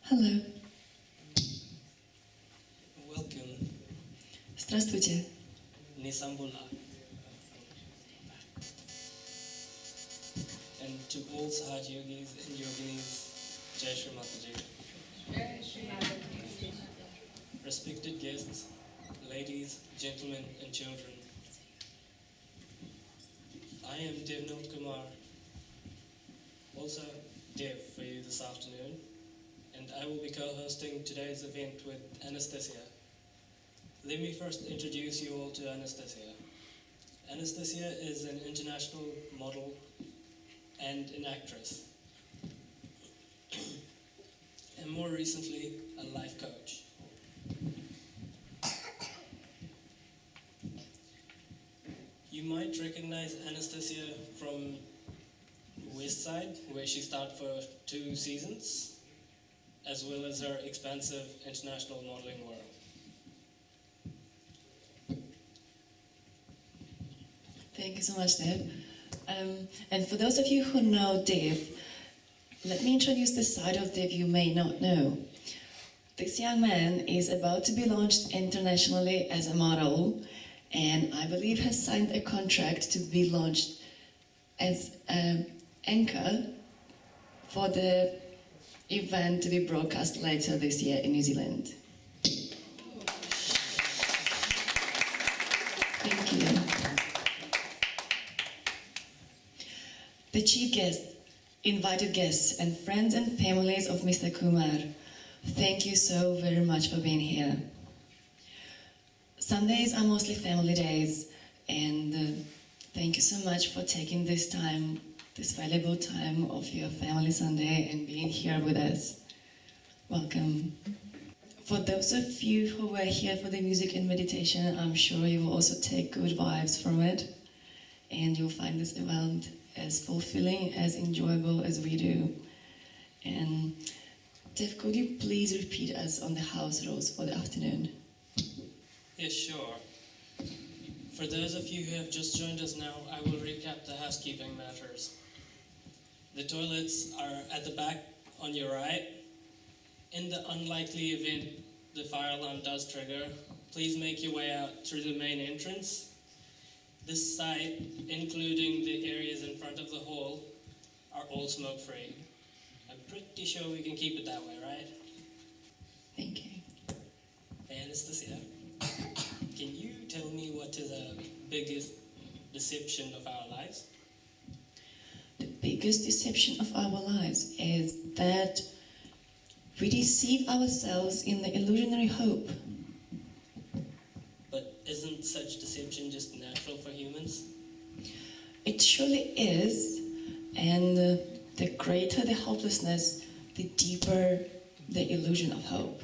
Hello. Welcome, Здравствуйте. Nisambula. And to all Sahaj Yogis and Yoginis, Jai Shri Mataji. Respected guests, ladies, gentlemen, and children. I am Devnot Kumar, also Dev for you this afternoon, and I will be co-hosting today's event with Anastasia. Let me first introduce you all to Anastasia. Anastasia is an international model and an actress, and more recently, a life coach. You might recognize Anastasia from West Side, where she starred for 2 seasons, as well as her expansive international modeling world. Thank you so much, Dev. And for those of you who know Dev, let me introduce the side of Dev you may not know. This young man is about to be launched internationally as a model, and I believe has signed a contract to be launched as an anchor for the event to be broadcast later this year in New Zealand. Thank you. The chief guest, invited guests, and friends and families of Mr. Kumar, thank you so very much for being here. Sundays are mostly family days, and thank you so much for taking this time, this valuable time of your family Sunday and being here with us. Welcome. For those of you who were here for the music and meditation, I'm sure you will also take good vibes from it, and you'll find this event as fulfilling, as enjoyable as we do. And Dev, could you please repeat us on the house rules for the afternoon? Yes, sure. For those of you who have just joined us now, I will recap the housekeeping matters. The toilets are at the back on your right. In the unlikely event the fire alarm does trigger, please make your way out through the main entrance. This site, including the areas in front of the hall, are all smoke-free. I'm pretty sure we can keep it that way, right? Thank you. Hey, Anastasia, can you tell me what is the biggest deception of our lives? The biggest deception of our lives is that we deceive ourselves in the illusionary hope. But isn't such deception just natural for humans? It surely is, and the greater the hopelessness, the deeper the illusion of hope.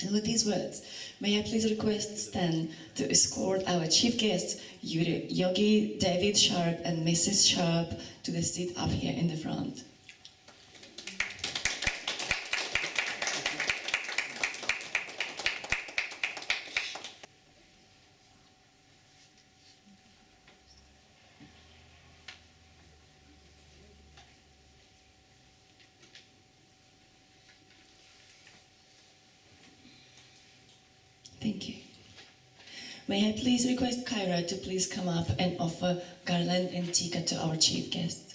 And with these words, may I please request Stan to escort our chief guests, Yogi David Sharp and Mrs. Sharp, to the seat up here in the front. Thank you. May I please request Kyra to please come up and offer garland and tika to our chief guest.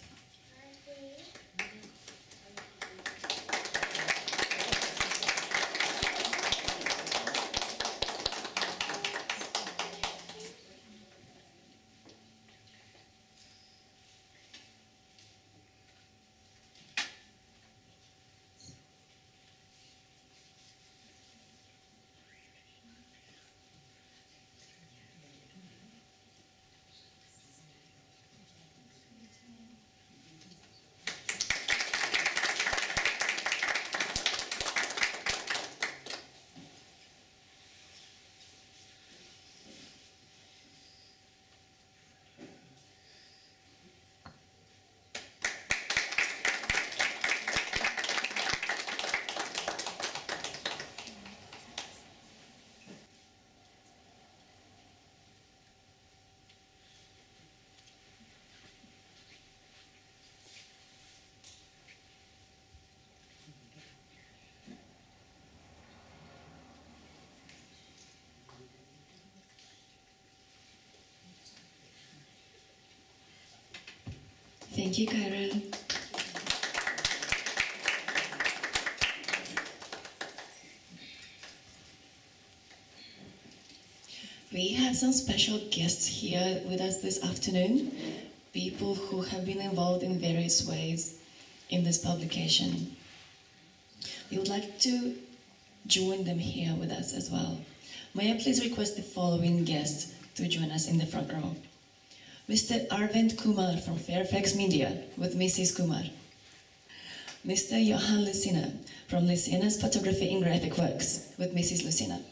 Thank you, Karen. We have some special guests here with us this afternoon, people who have been involved in various ways in this publication. We would like to join them here with us as well. May I please request the following guests to join us in the front row. Mr. Arvind Kumar from Fairfax Media with Mrs. Kumar. Mr. Johan Lucina from Lucina's Photography in Graphic Works with Mrs. Lucina.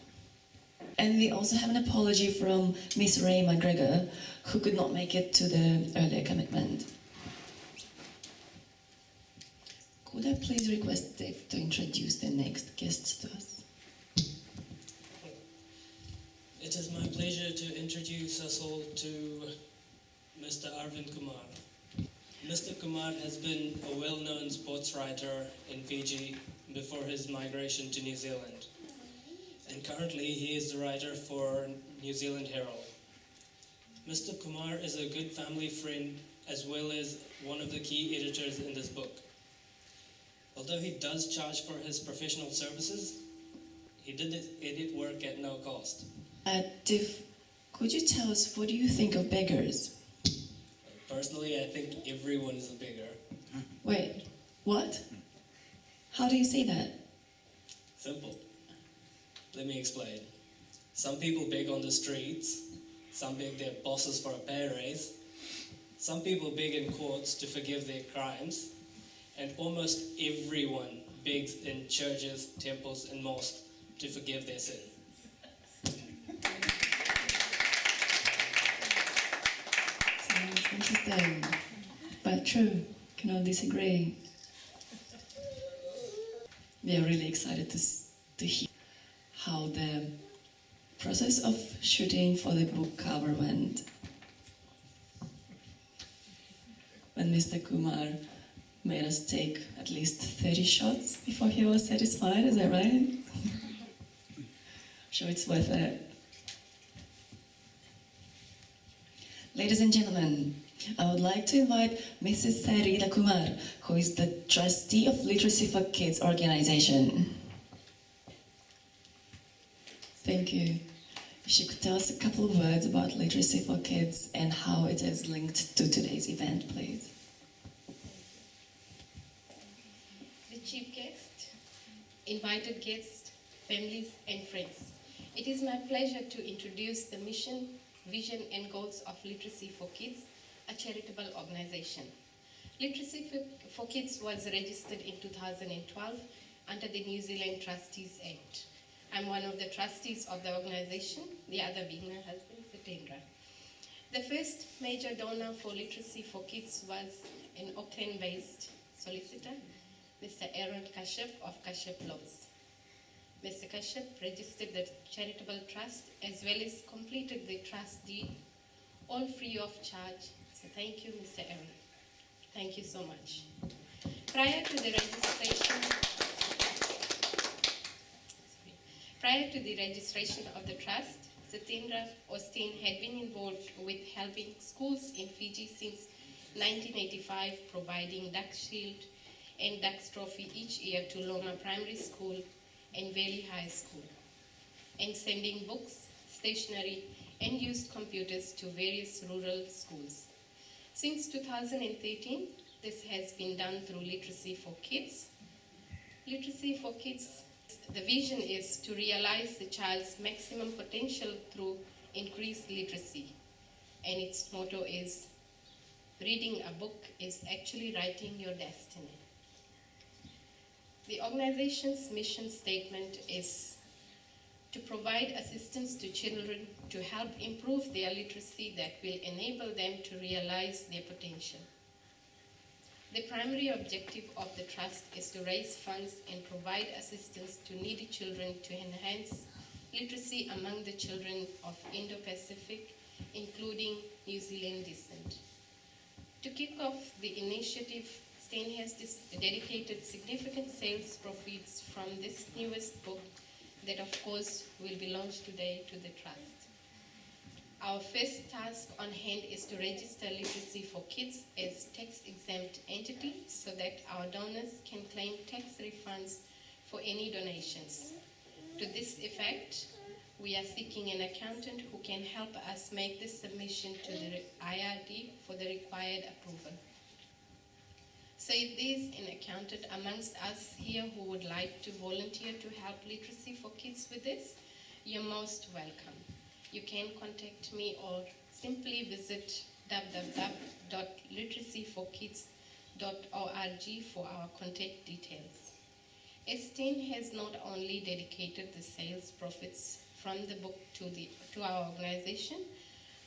And we also have an apology from Miss Ray McGregor, who could not make it to the earlier commitment. Could I please request Dave to introduce the next guests to us? It is my pleasure to introduce us all to Mr. Arvind Kumar. Mr. Kumar has been a well-known sports writer in Fiji before his migration to New Zealand. And currently he is the writer for New Zealand Herald. Mr. Kumar is a good family friend as well as one of the key editors in this book. Although he does charge for his professional services, he did this edit work at no cost. Div, could you tell us, what do you think of beggars? Personally, I think everyone is a beggar. Wait, what? How do you say that? Simple. Let me explain. Some people beg on the streets, some beg their bosses for a pay raise, some people beg in courts to forgive their crimes, and almost everyone begs in churches, temples, and mosques to forgive their sin. Sounds interesting, but true. Cannot disagree. We are really excited to hear how the process of shooting for the book cover went. When Mr. Kumar made us take at least 30 shots before he was satisfied, is that right? Sure, it's worth it. Ladies and gentlemen, I would like to invite Mrs. Sarita Kumar, who is the trustee of Literacy for Kids organization. Thank you. If she could tell us a couple of words about Literacy for Kids and how it is linked to today's event, please. The chief guest, invited guests, families and friends. It is my pleasure to introduce the mission, vision and goals of Literacy for Kids, a charitable organization. Literacy for Kids was registered in 2012 under the New Zealand Trustees Act. I'm one of the trustees of the organization, the other being my husband, Satendra. The first major donor for Literacy for Kids was an Auckland-based solicitor, Mr. Aaron Kashyap of Kashyap Laws. Mr. Kashyap registered the charitable trust as well as completed the trust deed, all free of charge. So thank you, Mr. Aaron. Thank you so much. Prior to the registration of the trust, Satendra Austin had been involved with helping schools in Fiji since 1985, providing Duck Shield and Ducks Trophy each year to Loma Primary School and Valley High School, and sending books, stationery, and used computers to various rural schools. Since 2013, this has been done through Literacy for Kids. Literacy for Kids, the vision is to realize the child's maximum potential through increased literacy. And its motto is, reading a book is actually writing your destiny. The organization's mission statement is to provide assistance to children to help improve their literacy that will enable them to realize their potential. The primary objective of the trust is to raise funds and provide assistance to needy children to enhance literacy among the children of Indo-Pacific, including New Zealand descent. To kick off the initiative, Stan has dedicated significant sales profits from this newest book that of course will be launched today to the trust. Our first task on hand is to register Literacy for Kids as tax-exempt entity so that our donors can claim tax refunds for any donations. To this effect, we are seeking an accountant who can help us make this submission to the IRD for the required approval. So if there's an accountant amongst us here who would like to volunteer to help Literacy for Kids with this, you're most welcome. You can contact me or simply visit www.literacyforkids.org for our contact details. S10 has not only dedicated the sales profits from the book to our organization,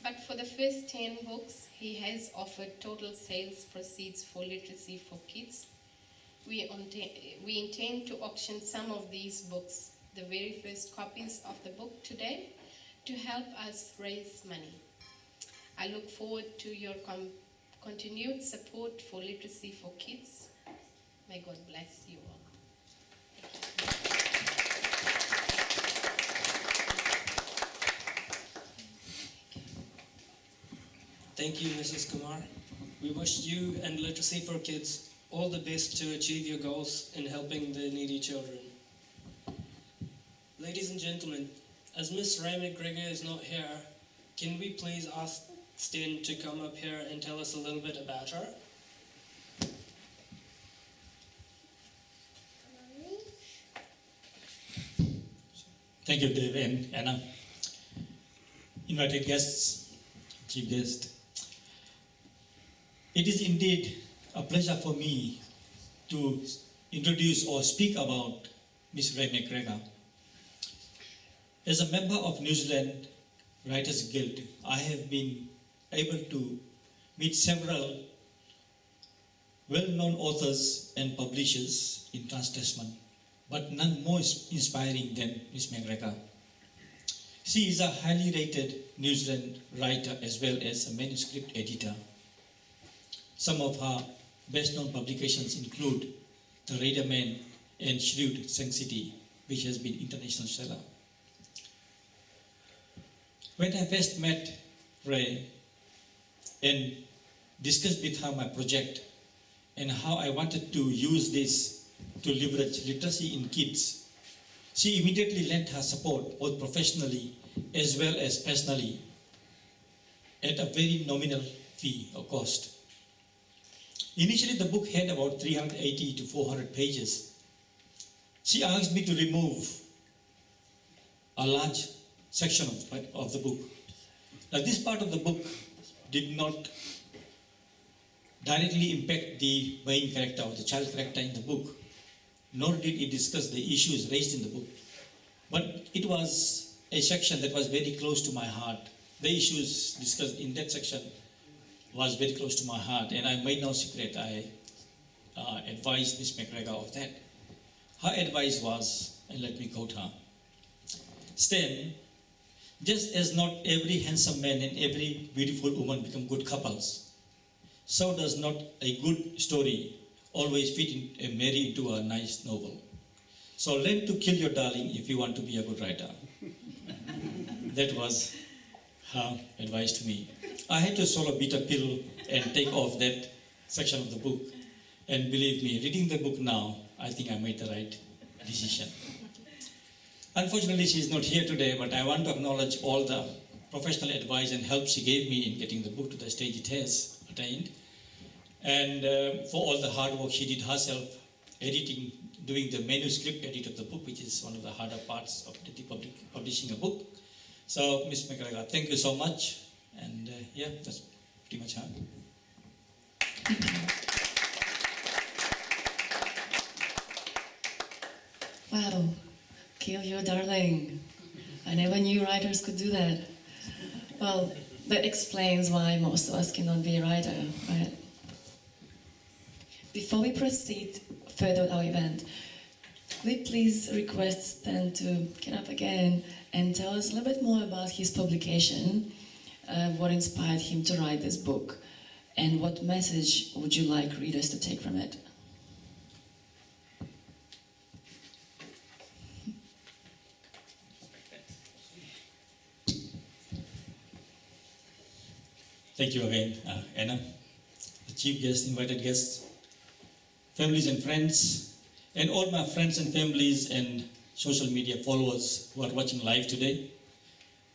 but for the first 10 books, he has offered total sales proceeds for Literacy for Kids. We intend to auction some of these books, the very first copies of the book today, to help us raise money. I look forward to your continued support for Literacy for Kids. May God bless you all. Thank you, Mrs. Kumar. We wish you and Literacy for Kids all the best to achieve your goals in helping the needy children. Ladies and gentlemen, as Miss Ray McGregor is not here, can we please ask Sten to come up here and tell us a little bit about her? Thank you, Dave and Anna. Invited guests, chief guest. It is indeed a pleasure for me to introduce or speak about Miss Ray McGregor. As a member of New Zealand Writers Guild, I have been able to meet several well-known authors and publishers in Trans-Tasman, but none more inspiring than Miss McGregor. She is a highly rated New Zealand writer as well as a manuscript editor. Some of her best-known publications include The Raider Man and Shrewd Sanctity, which has been international seller. When I first met Ray and discussed with her my project and how I wanted to use this to leverage literacy in kids, she immediately lent her support both professionally as well as personally at a very nominal fee or cost. Initially, the book had about 380 to 400 pages. She asked me to remove a large section of the book. Now, this part of the book did not directly impact the main character or the child character in the book, nor did it discuss the issues raised in the book. But it was a section that was very close to my heart. The issues discussed in that section was very close to my heart, and I made no secret. I advised Miss McGregor of that. Her advice was, and let me quote her, Stan, just as not every handsome man and every beautiful woman become good couples, so does not a good story always fit in, marry into a nice novel. So learn to kill your darling if you want to be a good writer. That was her advice to me. I had to swallow a bitter pill and take off that section of the book. And believe me, reading the book now, I think I made the right decision. Unfortunately, she is not here today, but I want to acknowledge all the professional advice and help she gave me in getting the book to the stage it has attained. And for all the hard work she did herself, editing, doing the manuscript edit of the book, which is one of the harder parts of publishing a book. So, Ms. McGregor, thank you so much. And yeah, that's pretty much her. Wow, kill your darling. I never knew writers could do that. Well, that explains why most of us cannot be a writer, right? Before we proceed further with our event, could we please request Stan to get up again and tell us a little bit more about his publication, what inspired him to write this book, and what message would you like readers to take from it? Thank you again, Anna, the chief guest, invited guests, families and friends, and all my friends and families and social media followers who are watching live today.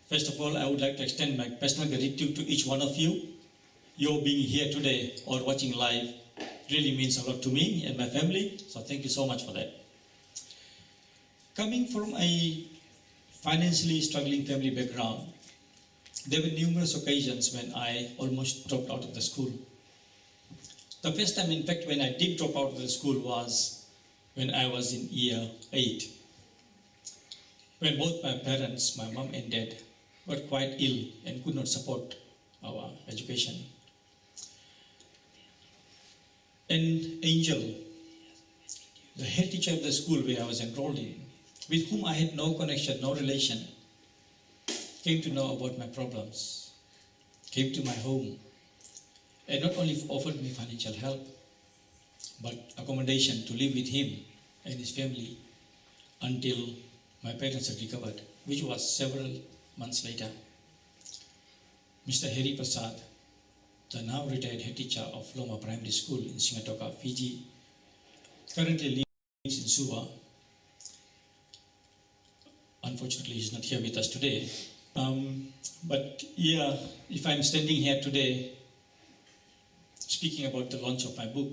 First of all, I would like to extend my personal gratitude to each one of you. Your being here today or watching live really means a lot to me and my family, so thank you so much for that. Coming from a financially struggling family background, there were numerous occasions when I almost dropped out of the school. The first time, in fact, when I did drop out of the school was when I was in year 8. When both my parents, my mom and dad, got quite ill and could not support our education. And Angel, the head teacher of the school where I was enrolled in, with whom I had no connection, no relation, came to know about my problems, came to my home, and not only offered me financial help, but accommodation to live with him and his family until my parents had recovered, which was several months later. Mr. Harry Prasad, the now retired head teacher of Loma Primary School in Singatoka, Fiji, currently lives in Suva. Unfortunately, he's not here with us today. But yeah, if I'm standing here today speaking about the launch of my book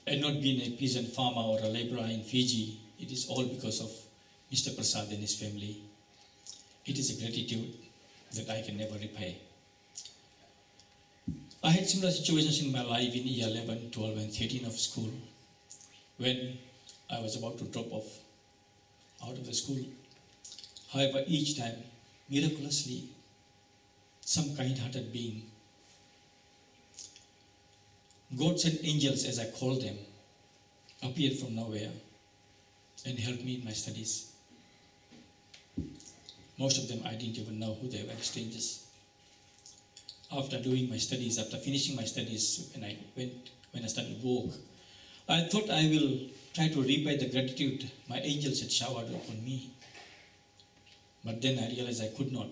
and not being a peasant farmer or a laborer in Fiji, it is all because of Mr. Prasad and his family. It is a gratitude that I can never repay. I had similar situations in my life in year 11, 12 and 13 of school when I was about to drop off out of the school. However, each time, miraculously, some kind-hearted being, God sent angels, as I call them, appeared from nowhere and helped me in my studies. Most of them I didn't even know who they were, strangers. After doing my studies, after finishing my studies, when I started work, I thought I will try to repay the gratitude my angels had showered upon me. But then I realized I could not.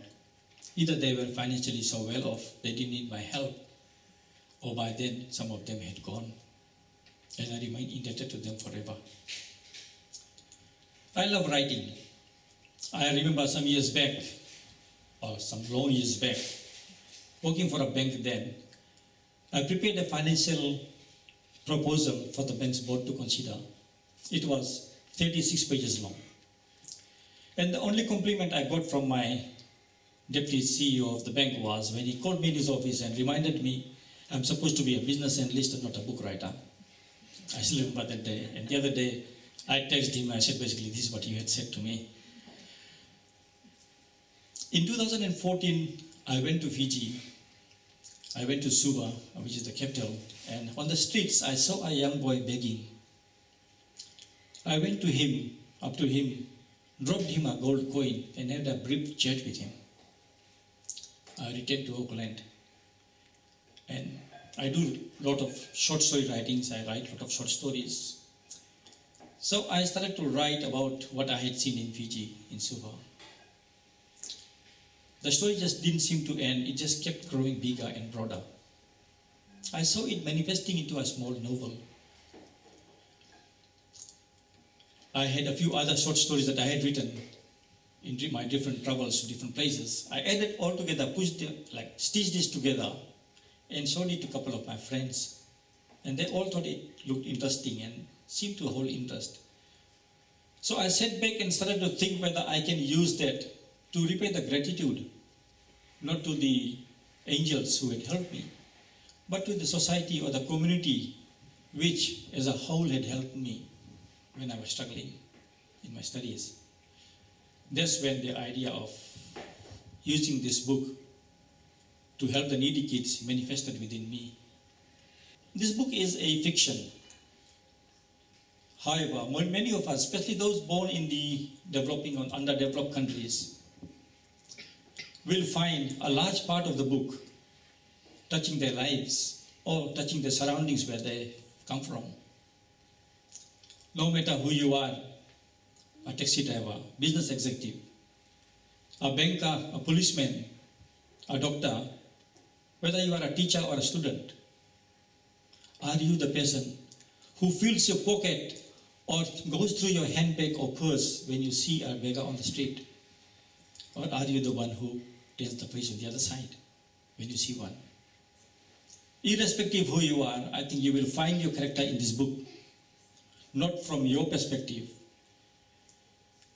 Either they were financially so well off, they didn't need my help, or by then some of them had gone, and I remain indebted to them forever. I love writing. I remember some years back, or some long years back, working for a bank then, I prepared a financial proposal for the bank's board to consider. It was 36 pages long. And the only compliment I got from my deputy CEO of the bank was when he called me in his office and reminded me I'm supposed to be a business analyst and not a book writer. I still remember that day. And the other day, I texted him, I said, basically, this is what you had said to me. In 2014, I went to Fiji. I went to Suva, which is the capital, and on the streets, I saw a young boy begging. I went to him, up to him, dropped him a gold coin, and had a brief chat with him. I returned to Auckland, and I do a lot of short story writings. I write a lot of short stories. So I started to write about what I had seen in Fiji, in Suva. The story just didn't seem to end. It just kept growing bigger and broader. I saw it manifesting into a small novel. I had a few other short stories that I had written in my different travels to different places. I added all together, stitched this together and showed it to a couple of my friends. And they all thought it looked interesting and seemed to hold interest. So I sat back and started to think whether I can use that to repay the gratitude, not to the angels who had helped me, but to the society or the community which as a whole had helped me when I was struggling in my studies. That's when the idea of using this book to help the needy kids manifested within me. This book is a fiction. However, many of us, especially those born in the developing or underdeveloped countries, will find a large part of the book touching their lives or touching the surroundings where they come from. No matter who you are, a taxi driver, business executive, a banker, a policeman, a doctor, whether you are a teacher or a student. Are you the person who fills your pocket or goes through your handbag or purse when you see a beggar on the street? Or are you the one who tells the face on the other side when you see one? Irrespective of who you are, I think you will find your character in this book, not from your perspective,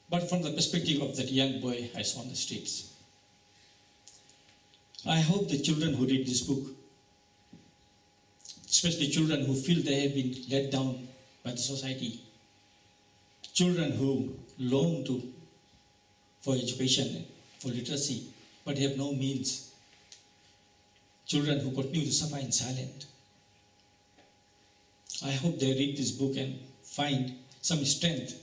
but from the perspective of that young boy I saw on the streets. I hope the children who read this book, especially children who feel they have been let down by the society, children who long for education, for literacy, but have no means, children who continue to suffer in silence. I hope they read this book and find some strength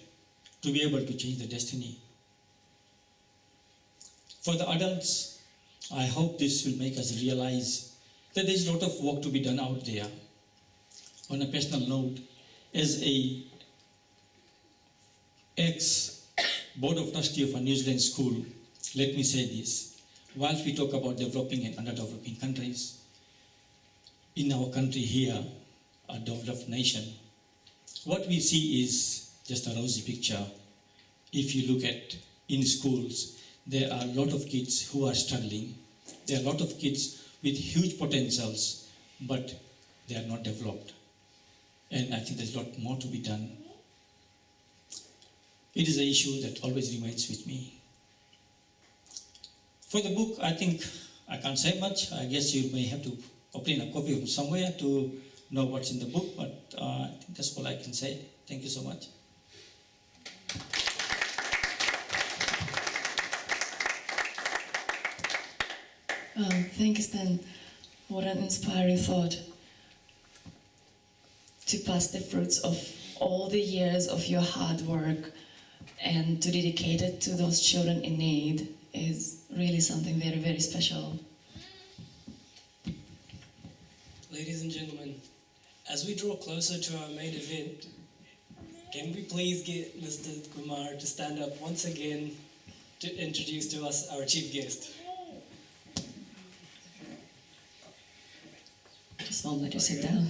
to be able to change their destiny. For the adults, I hope this will make us realize that there is a lot of work to be done out there. On a personal note, as a ex-board of trustee of a New Zealand school, let me say this. Whilst we talk about developing and underdeveloping countries, in our country here, a developed nation, what we see is just a rosy picture. If you look at in schools, there are a lot of kids who are struggling. There are a lot of kids with huge potentials, but they are not developed. And I think there's a lot more to be done. It is an issue that always remains with me. For the book, I think I can't say much. I guess you may have to obtain a copy from somewhere to know what's in the book, but I think that's all I can say. Thank you so much. Thank you, Stan. What an inspiring thought. To pass the fruits of all the years of your hard work and to dedicate it to those children in need is really something very, very special. Ladies and gentlemen, as we draw closer to our main event, can we please get Mr. Kumar to stand up once again to introduce to us our chief guest? Just won't let you sit down.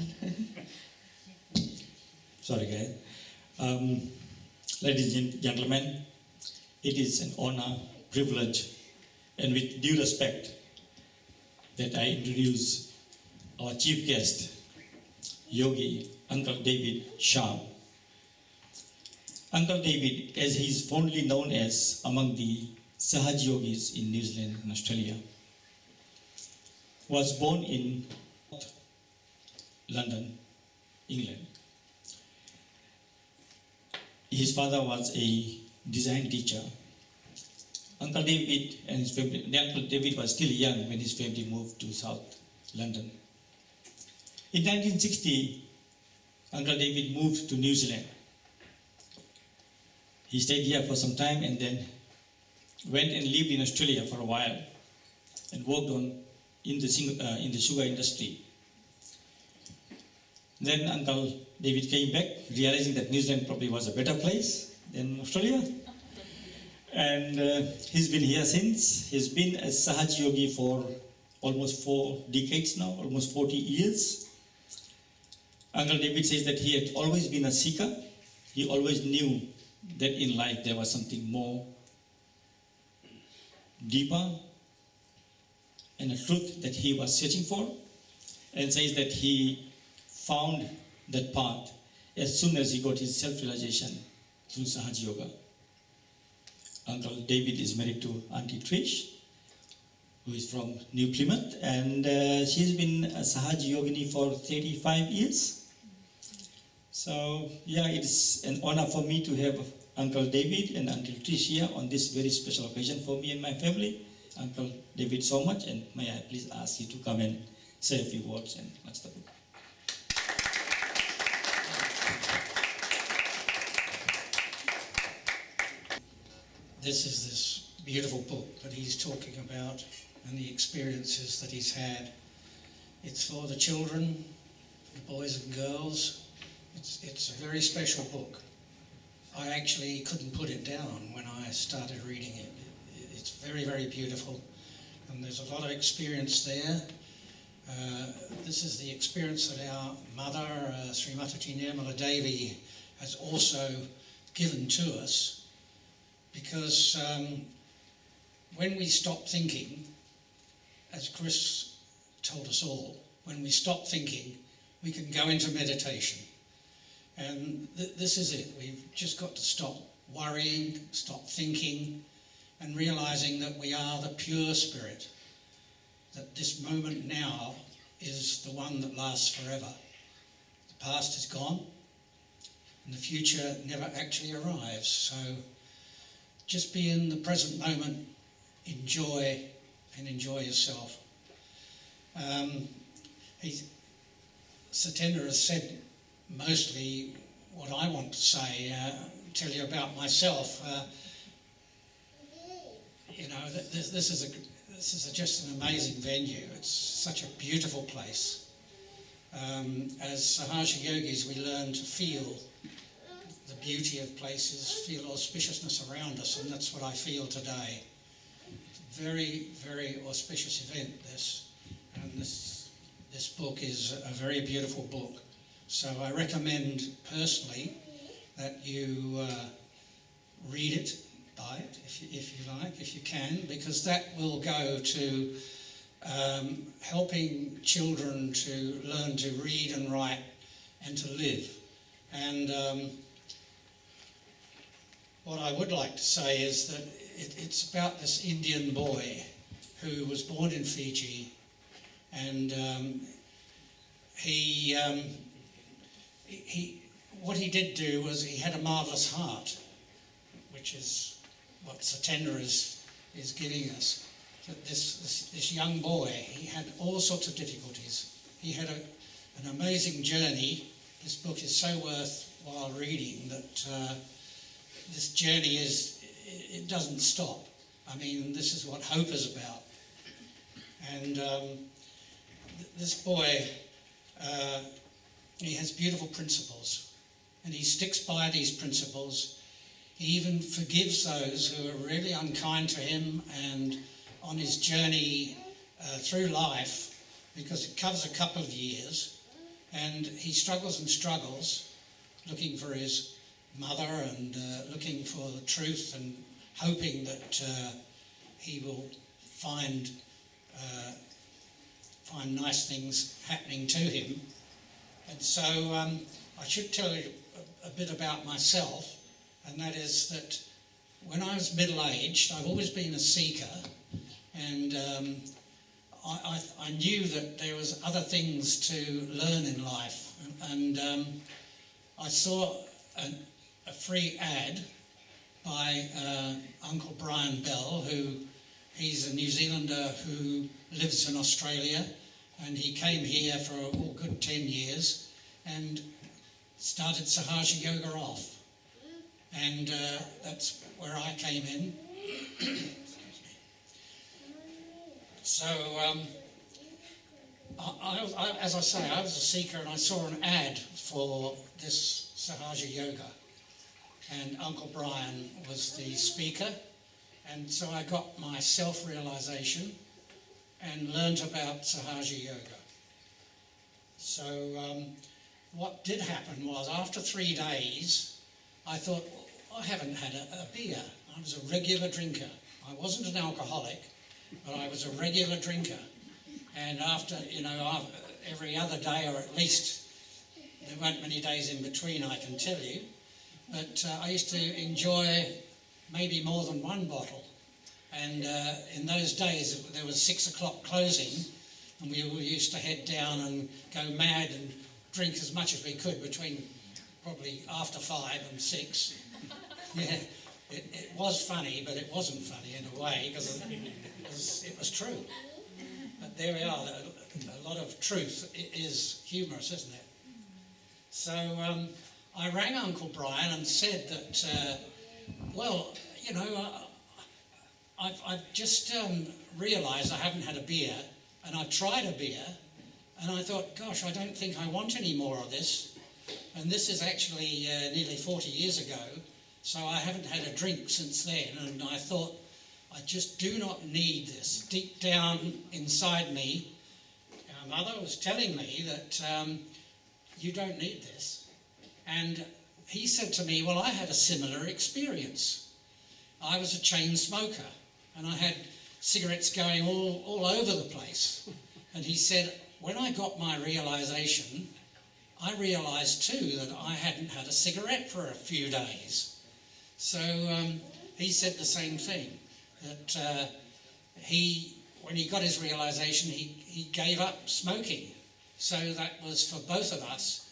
Sorry, guys. Ladies and gentlemen, it is an honor, privilege, and with due respect that I introduce our chief guest, Yogi Uncle David Sharp. Uncle David, as he is fondly known as among the Sahaj Yogis in New Zealand and Australia, was born in London, England. His father was a design teacher. Uncle David and his family, Uncle David was still young when his family moved to South London. In 1960, Uncle David moved to New Zealand. He stayed here for some time and then went and lived in Australia for a while and worked in the sugar industry. Then Uncle David came back, realizing that New Zealand probably was a better place than Australia. And he's been here since. He's been a Sahaj Yogi for almost 4 decades now, almost 40 years. Uncle David says that he had always been a seeker. He always knew that in life there was something more deeper and a truth that he was searching for, and says that he found that path as soon as he got his self-realization through Sahaj Yoga. Uncle David is married to Auntie Trish, who is from New Plymouth, and she's been a Sahaj Yogini for 35 years. So yeah, it's an honor for me to have Uncle David and Auntie Trish here on this very special occasion for me and my family. Uncle David, so much, and may I please ask you to come and say a few words and watch the book. This is this beautiful book that he's talking about and the experiences that he's had. It's for the children, the boys and girls. It's a very special book. I actually couldn't put it down when I started reading it. It's very, very beautiful, and there's a lot of experience there, This is the experience that our mother, Srimati Nirmala Devi, has also given to us, because when we stop thinking, as Chris told us all, when we stop thinking, we can go into meditation. And this is it. We've just got to stop worrying, stop thinking, and realising that we are the pure spirit, that this moment now is the one that lasts forever. The past is gone, and the future never actually arrives. So just be in the present moment, enjoy, and enjoy yourself. Satendra has said mostly what I want to say, tell you about myself. This is just an amazing venue. It's such a beautiful place. As Sahaja Yogis, we learn to feel the beauty of places, feel auspiciousness around us, and that's what I feel today. Very, very auspicious event, this. And this book is a very beautiful book. So I recommend personally that you read it, buy it if you like, if you can, because that will go to helping children to learn to read and write and to live. And what I would like to say is that it's about this Indian boy who was born in Fiji, and what he did do was he had a marvellous heart, which is what Satendra is giving us. That this young boy, he had all sorts of difficulties. He had an amazing journey. This book is so worthwhile reading, that this journey it doesn't stop. I mean, this is what hope is about. And this boy, he has beautiful principles, and he sticks by these principles. He even forgives those who are really unkind to him, and on his journey through life, because it covers a couple of years, and he struggles and struggles, looking for his mother and looking for the truth, and hoping that he will find nice things happening to him. And so I should tell you a bit about myself, and that is that when I was middle-aged, I've always been a seeker, and I knew that there was other things to learn in life, and I saw a free ad by Uncle Brian Bell, he's a New Zealander who lives in Australia, and he came here for a good 10 years and started Sahaja Yoga off. And that's where I came in. So, as I say, I was a seeker, and I saw an ad for this Sahaja Yoga, and Uncle Brian was the speaker, and so I got my self-realisation and learned about Sahaja Yoga. So what did happen was, after 3 days, I thought, I haven't had a beer. I was a regular drinker. I wasn't an alcoholic, but I was a regular drinker. And after, every other day, or at least, there weren't many days in between, I can tell you, but I used to enjoy maybe more than one bottle. And in those days, there was 6 o'clock closing, and we all used to head down and go mad and drink as much as we could between probably after 5 and 6. Yeah, it was funny, but it wasn't funny in a way, because it was true. But there we are. A lot of truth is humorous, isn't it? So I rang Uncle Brian and said that, I've just realised I haven't had a beer, and I've tried a beer, and I thought, gosh, I don't think I want any more of this. And this is actually nearly 40 years ago, so I haven't had a drink since then, and I thought, I just do not need this. Deep down inside me, my mother was telling me that you don't need this. And he said to me, well, I had a similar experience. I was a chain smoker and I had cigarettes going all over the place. And he said, when I got my realisation, I realised too that I hadn't had a cigarette for a few days. So he said the same thing, that when he got his realisation, he gave up smoking. So that was for both of us,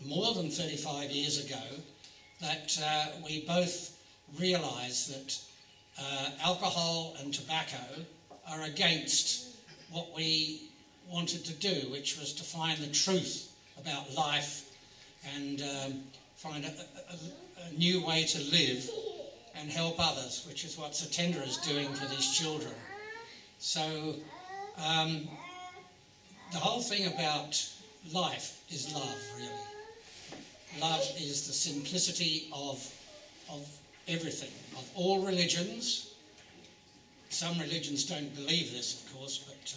more than 35 years ago, that we both realised that alcohol and tobacco are against what we wanted to do, which was to find the truth about life and find a new way to live and help others, which is what Satendra is doing for these children. So the whole thing about life is love, really. Love is the simplicity of everything, of all religions. Some religions don't believe this, of course, but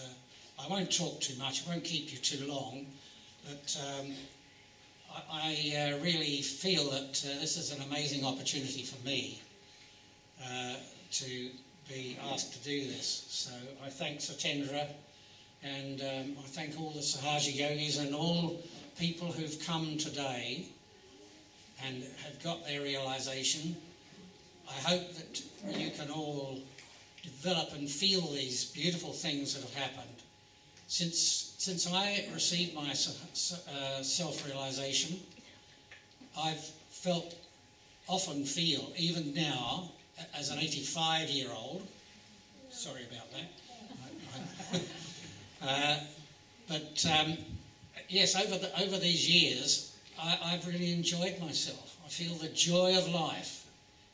I won't talk too much, I won't keep you too long, but I really feel that this is an amazing opportunity for me to be asked to do this. So I thank Satendra, and I thank all the Sahaja yogis and all people who've come today and have got their realisation. I hope that you can all develop and feel these beautiful things that have happened. Since I received my self-realisation, I've often feel, even now, as an 85-year-old, sorry about that, but yes, over these years, I've really enjoyed myself. I feel the joy of life,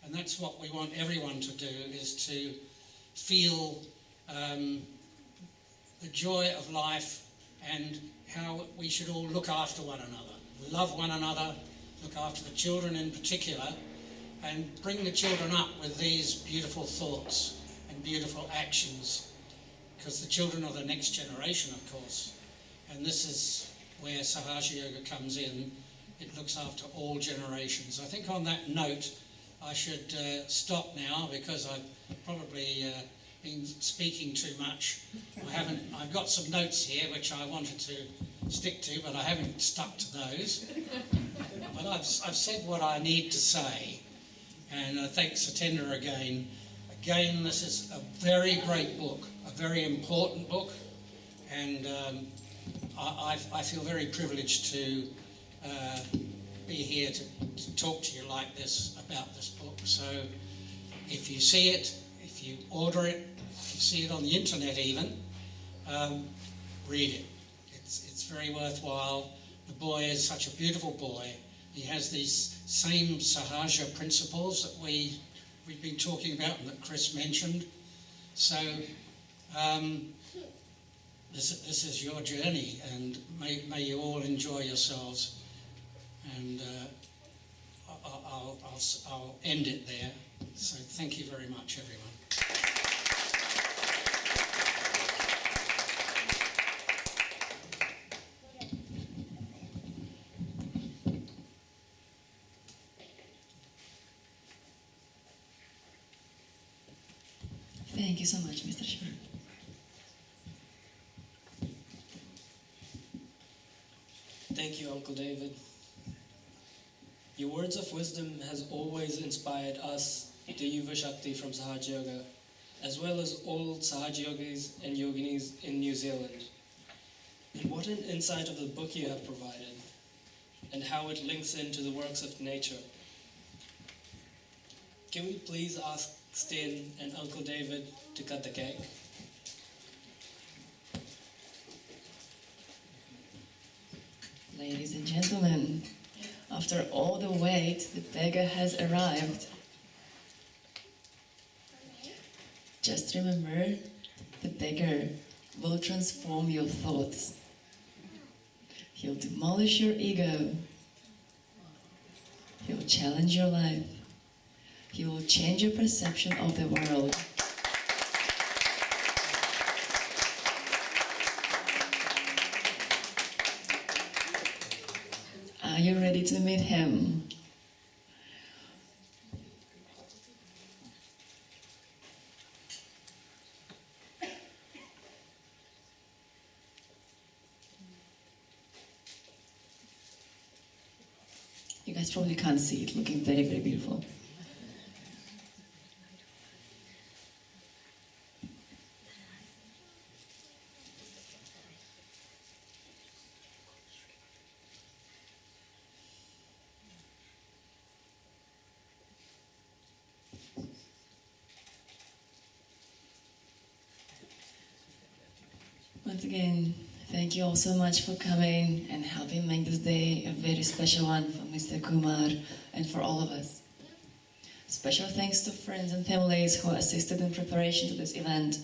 and that's what we want everyone to do, is to feel the joy of life and how we should all look after one another, love one another, look after the children in particular, and bring the children up with these beautiful thoughts and beautiful actions, because the children are the next generation, of course. And this is where Sahaja Yoga comes in. It looks after all generations. I think on that note, I should stop now, because I've probably been speaking too much. I've got some notes here which I wanted to stick to, but I haven't stuck to those. But I've said what I need to say. And thanks Satendra again. Again, this is a very great book, a very important book, and I feel very privileged to be here to talk to you like this about this book. So if you see it, if you order it, if you see it on the internet even, read it. It's very worthwhile. The boy is such a beautiful boy. He has these same Sahaja principles that we've been talking about and that Chris mentioned. So this is your journey, and may you all enjoy yourselves. And I'll end it there. So thank you very much, everyone. Thank you so much, Mr. Shah. Thank you, Uncle David. Your words of wisdom has always inspired us, the Yuva Shakti from Sahaja Yoga, as well as all Sahaja Yogis and Yoginis in New Zealand. And what an insight of the book you have provided, and how it links into the works of nature. Can we please ask Sten and Uncle David to cut the cake? Ladies and gentlemen, after all the wait, the beggar has arrived. Just remember, the beggar will transform your thoughts. He'll demolish your ego. He'll challenge your life. He will change your perception of the world. Are you ready to meet him? You guys probably can't see it, looking very, very beautiful. Once again, thank you all so much for coming and helping make this day a very special one for Mr. Kumar and for all of us. Special thanks to friends and families who assisted in preparation to this event,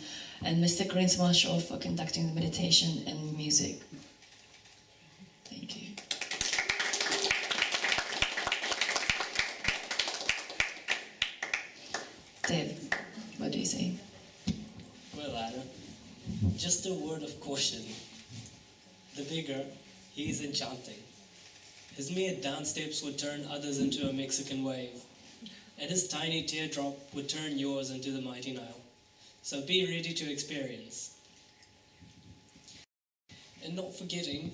and Mr. Greens Marshall for conducting the meditation and music. Thank you. Dave, what do you say? Well, Anna, just a word of caution. The beggar, he is enchanting. His mere dance steps would turn others into a Mexican wave, and his tiny teardrop would turn yours into the mighty Nile. So be ready to experience. And not forgetting,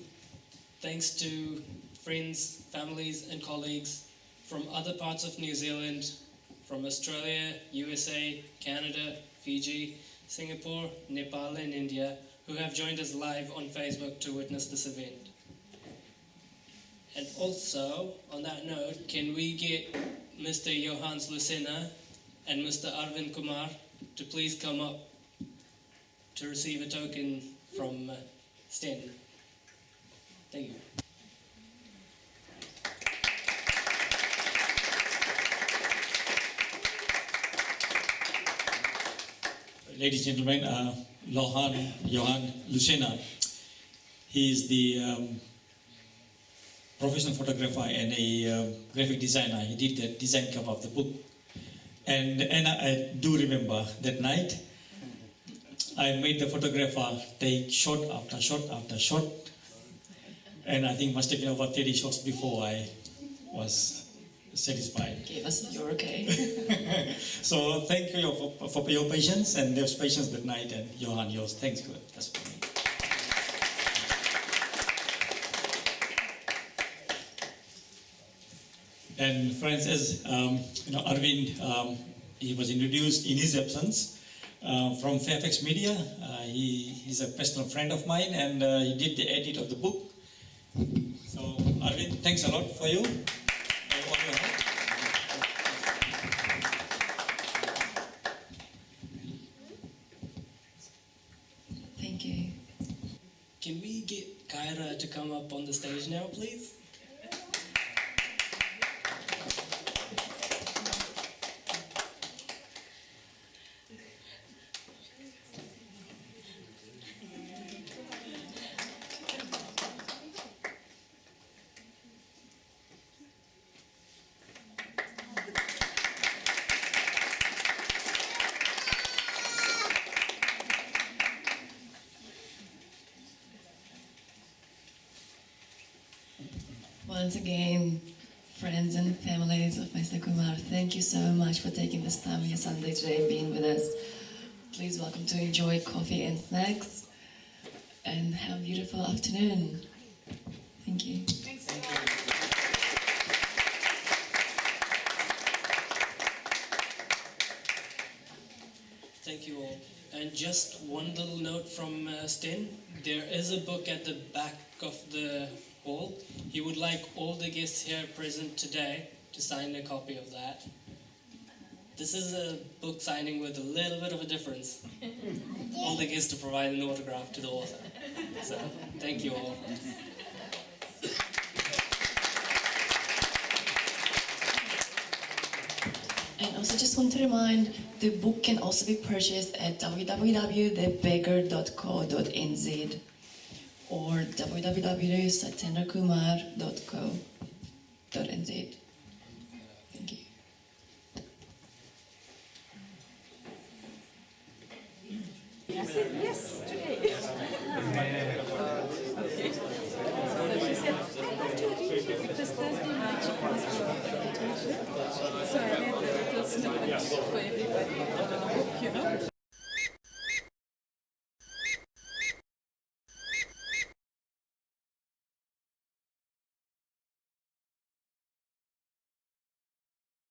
thanks to friends, families and colleagues from other parts of New Zealand, from Australia, USA, Canada, Fiji, Singapore, Nepal and India, who have joined us live on Facebook to witness this event. And also, on that note, can we get Mr. Johannes Lucena and Mr. Arvind Kumar to please come up to receive a token from Sten. Thank you. Ladies and gentlemen, Johan Lucena, he is the professional photographer and a graphic designer. He did the design cover of the book. And I do remember that night, I made the photographer take shot after shot after shot. And I think must have been over 30 shots before I was satisfied. Gave us your okay. So thank you for your patience, and there's patience that night, and Johan, yours. Thanks, good. That's for me. And friends, as Arvind, he was introduced in his absence from Fairfax Media. He's a personal friend of mine, and he did the edit of the book. So Arvind, thanks a lot for you. For all your help. Thank you. Can we get Kyra to come up on the stage now, please? Once again, friends and families of Mr. Kumar, thank you so much for taking this time on your Sunday today and being with us. Please welcome to enjoy coffee and snacks and have a beautiful afternoon. Thank you. Thank you all. And just one little note from Sten. There is a book at the back of the hall. He would like all the guests here present today to sign a copy of that. This is a book signing with a little bit of a difference. All the guests to provide an autograph to the author. So, thank you all. And also just want to remind, the book can also be purchased at www.TheBeggar.co.nz or www.satyendrakumar.co.nz. Thank you. Yes, yes.